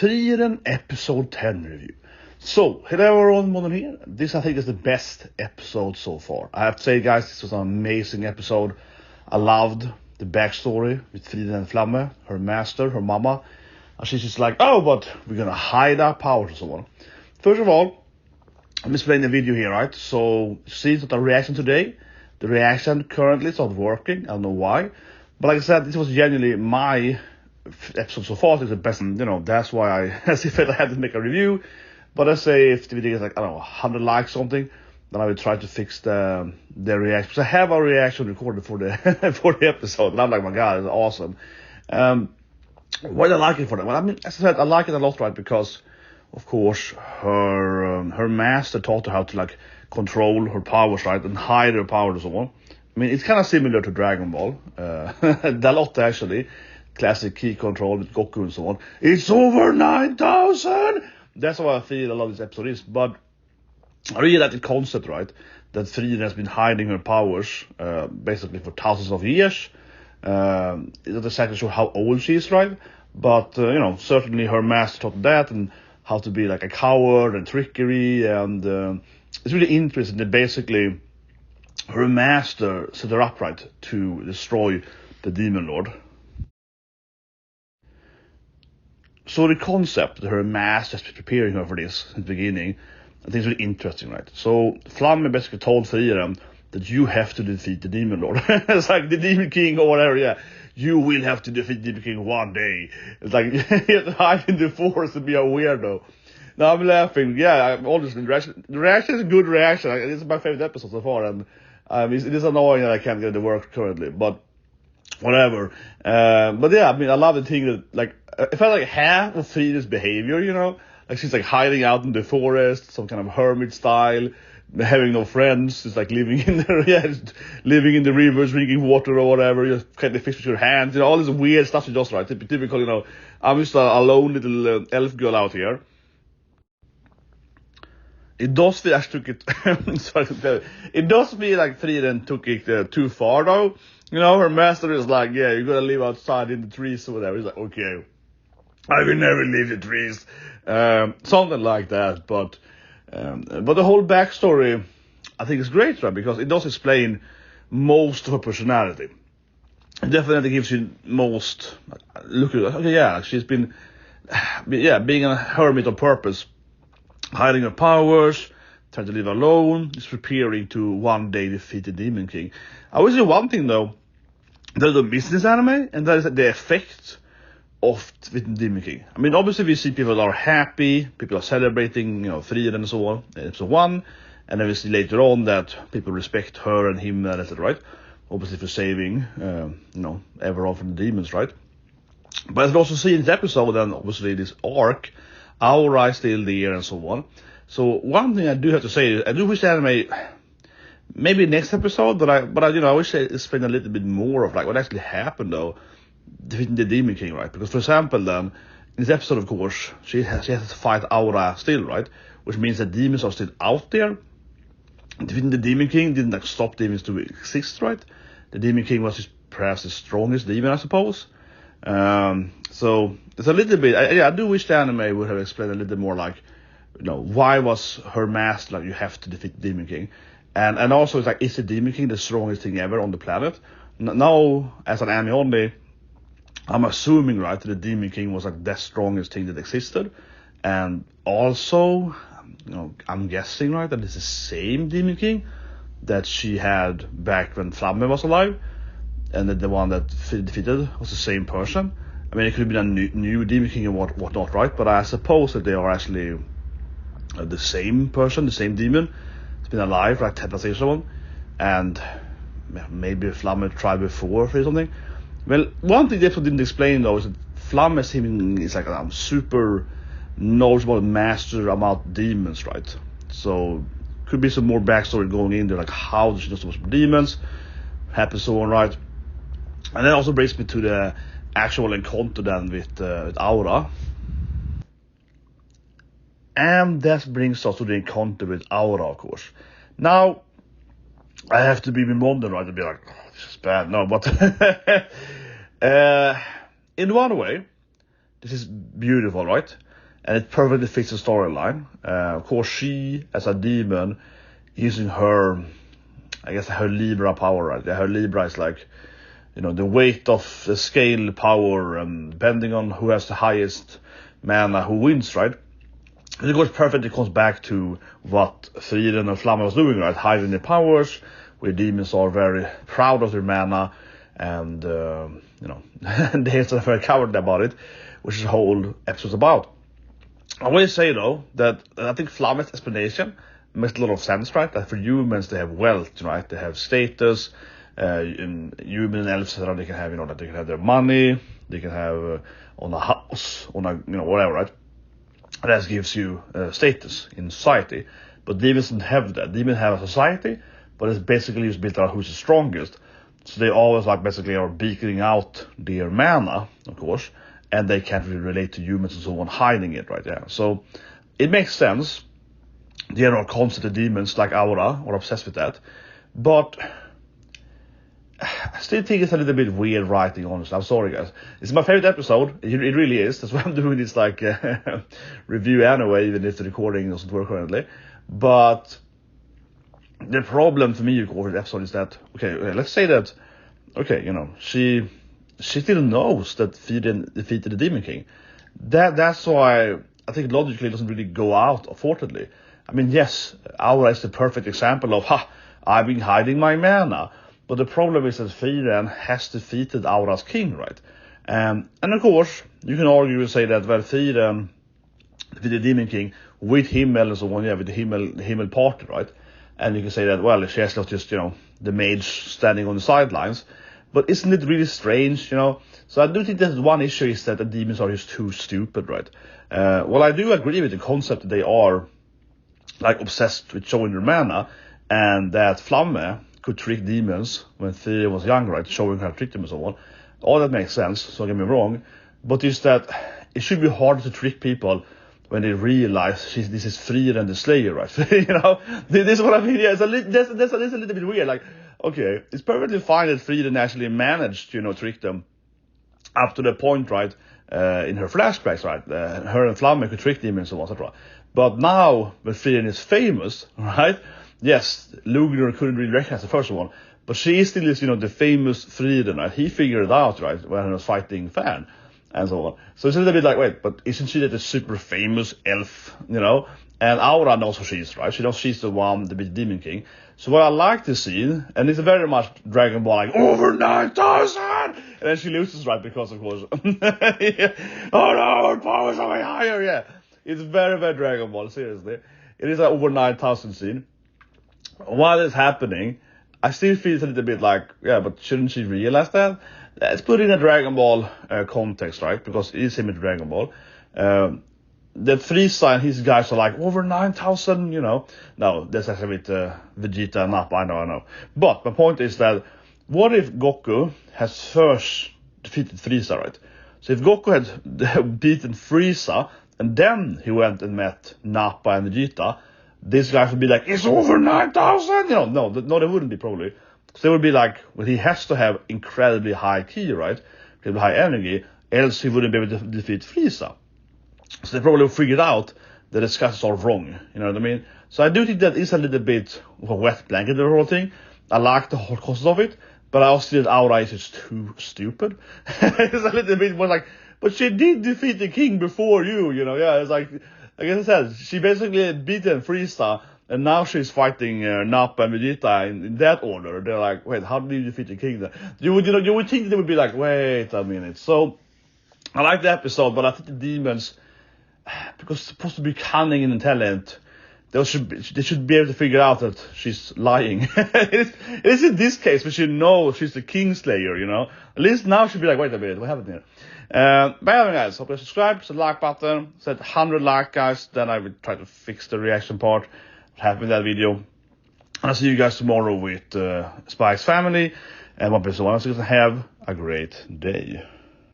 Frieren episode 10 review. So, hello everyone, Monon here. This I think is the best episode so far. I have to say guys, this was an amazing episode. I loved the backstory with Frieren Flamme, her master, her mama. And she's just like, oh, but we're gonna hide our powers and so on. First of all, I'm explaining the video here, right? So, see the reaction today. The reaction currently is not working. I don't know why. But like I said, this was genuinely my episode so far. It's the best, that's why I felt I had to make a review. But I say if the video is like, 100 likes or something, then I will try to fix the reaction. Because I have a reaction recorded for the for the episode. And I'm like, my God, it's awesome. Why do I like it for that? Well, I mean, as I said, I like it a lot, right? Because, of course, her master taught her how to, control her powers, right? And hide her powers and so on. I mean, it's kind of similar to Dragon Ball. A lot, actually. Classic key control with Goku and so on. It's over 9,000! That's why I feel a lot of this episode is. But I really like the concept, right? That Frieren has been hiding her powers, basically for thousands of years. It's not exactly sure how old she is, right? But, certainly her master taught that and how to be like a coward and trickery. And it's really interesting that basically her master set her up, right, to destroy the Demon Lord. So the concept that her master has been preparing her for this in the beginning, I think is really interesting, right? So Flamme basically told Frieren that you have to defeat the Demon Lord. It's like the Demon King or whatever, yeah. You will have to defeat the Demon King one day. It's like, you have to hide in the forest and be a weirdo. Now I'm laughing, yeah, I'm always in the reaction. The reaction is a good reaction. This is my favorite episode so far, and it is annoying that I can't get it to work currently, but whatever. But yeah, I mean, I love the thing that, it felt like half of Frieren's behavior, like she's hiding out in the forest, some kind of hermit style, having no friends, just living in living in the rivers, drinking water or whatever, just catching fish with your hands, all this weird stuff she does, right? Typical, I'm just a lone little elf girl out here. It does feel like it does feel like Frieren took it too far though. Her master is like, yeah, you gotta live outside in the trees or whatever. He's like, okay, I will never leave the trees. Something like that. But the whole backstory, I think is great, right? Because it does explain most of her personality. It definitely gives you most, look at it, okay, yeah, she's been, being a hermit on purpose, hiding her powers, trying to live alone, is preparing to one day defeat the Demon King. I would say one thing though, there's a business anime, and that is the effect of the Demon King. I mean, obviously we see people are happy, people are celebrating, Frieren and so on, in episode 1, and then we see later on that people respect her and him, and etc., right? Obviously for saving, everyone from the demons, right? But as we also see in this episode, and obviously this arc, Aura is still there and so on. So one thing I do have to say is I do wish the anime, maybe next episode, but I wish they explained a little bit more of what actually happened though, defeating the Demon King, right? Because for example then, in this episode of course, she has to fight Aura still, right? Which means that demons are still out there. Defeating the Demon King didn't stop demons to exist, right? The Demon King was perhaps the strongest demon, I suppose. So it's a little bit, I do wish the anime would have explained a little more why was her master you have to defeat the Demon King, and also it's is the Demon King the strongest thing ever on the planet? Now as an anime only, I'm assuming, right, that the Demon King was the strongest thing that existed, and also I'm guessing, right, that it's the same Demon King that she had back when Flamme was alive, and that the one that defeated was the same person. I mean, it could have been a new Demon King and whatnot, right? But I suppose that they are actually the same person, the same demon. It's been alive for 10 years or so, and maybe Flamme tried before or something. Well, one thing they didn't explain though is that Flamme is a super knowledgeable master about demons, right? So could be some more backstory going in there, how does she know so much about demons, happens so on, right? And that also brings me to the actual encounter then with Aura. And that brings us to the encounter with Aura, of course. Now, I have to be modern, right, to be like, oh, this is bad. No, but in one way, this is beautiful, right? and it perfectly fits the storyline. Of course, she, as a demon, using her, I guess, her Libra power, right? Her Libra is like, the weight of the scale power, and depending on who has the highest mana, who wins, right? And of course, perfectly comes back to what Frieren and Flamme was doing, right? Hiding their powers, where demons are very proud of their mana, and, they're sort of very cowardly about it, which is the whole episode's about. I will say, though, that I think Flamme's explanation makes a lot of sense, right? That for humans, they have wealth, right? They have status. In human and elves, they can have, that they can have their money, they can have on a house, on a, whatever, right? That gives you status in society. But demons don't have that. Demons have a society, but it's basically just built out who's the strongest. So they always basically are beaking out their mana, of course, and they can't really relate to humans and so on, hiding it, right? Yeah. So it makes sense. There are concept demons like Aura are obsessed with that, but I still think it's a little bit weird writing, honestly. I'm sorry, guys. It's my favorite episode. It really is. That's why I'm doing this review anyway, even if the recording doesn't work currently. But the problem for me, of course, with the episode is that, let's say that, she still knows that Frieren defeated the Demon King. That's why I think logically it doesn't really go out, unfortunately. I mean, yes, Aura is the perfect example of, I've been hiding my mana. But the problem is that Frieren has defeated Aura's king, right? And of course, you can argue and say that, Frieren defeated the Demon King with Himmel and so on, with the Himmel party, right? And you can say that, she has not just, the mage standing on the sidelines. But isn't it really strange, So I do think that one issue is that the demons are just too stupid, right? I do agree with the concept that they are, obsessed with showing their mana, and that Flamme could trick demons when Frieren was young, right? Showing her how to trick them and so on. All that makes sense, so don't get me wrong. But it's that it should be harder to trick people when they realize this is Frieren the Slayer, right? This is what I mean. Yeah, that's a little bit weird. It's perfectly fine that Frieren actually managed to, trick them up to the point, right? In her flashbacks, right? Her and Flamme could trick demons and so on, etc. But now, when Frieren is famous, right? Yes, Lugner couldn't really recognize the first one, but she is still, the famous Frieren, right? He figured it out, right, when he was fighting Fan, and so on. So it's a little bit wait, but isn't she the super famous elf, And Aura knows who she is, right? She knows she's the one, the big Demon King. So what I like to see, and it's very much Dragon Ball, over 9,000! And then she loses, right, because, of course, yeah. Oh no, her powers are way higher, yeah. It's very, very Dragon Ball, seriously. It is an over 9,000 scene. While it's happening, I still feel it's a little bit but shouldn't she realize that? Let's put it in a Dragon Ball context, right? Because it is similar to Dragon Ball. The Frieza and his guys are over 9,000, No, that's actually with Vegeta and Nappa, I know. But my point is that, what if Goku has first defeated Frieza, right? So if Goku had beaten Frieza, and then he went and met Nappa and Vegeta, these guys would be it's over 9,000! No, they wouldn't be probably. So they would be he has to have incredibly high ki, right? Incredibly high energy, else he wouldn't be able to defeat Frieza. So they probably figured out that the discussions are wrong, you know what I mean? So I do think that is a little bit of a wet blanket, the whole thing. I like the whole concept of it, but I also think that Aura is just too stupid. It's a little bit more but she did defeat the king before you, yeah, it's like I said, she basically had beaten Frieza, and now she's fighting Nappa and Vegeta in that order. They're wait, how did you defeat the king then? You would think they would be wait a minute. So, I like the episode, but I think the demons, because it's supposed to be cunning and intelligent, they should be able to figure out that she's lying. It is in this case, but she knows she's the Kingslayer, At least now she'll be wait a minute, what happened here? But anyway, guys, hope you subscribe, hit the like button, set 100 like, guys, then I will try to fix the reaction part, what happened in that video. And I'll see you guys tomorrow with Spike's family, and one person, have a great day.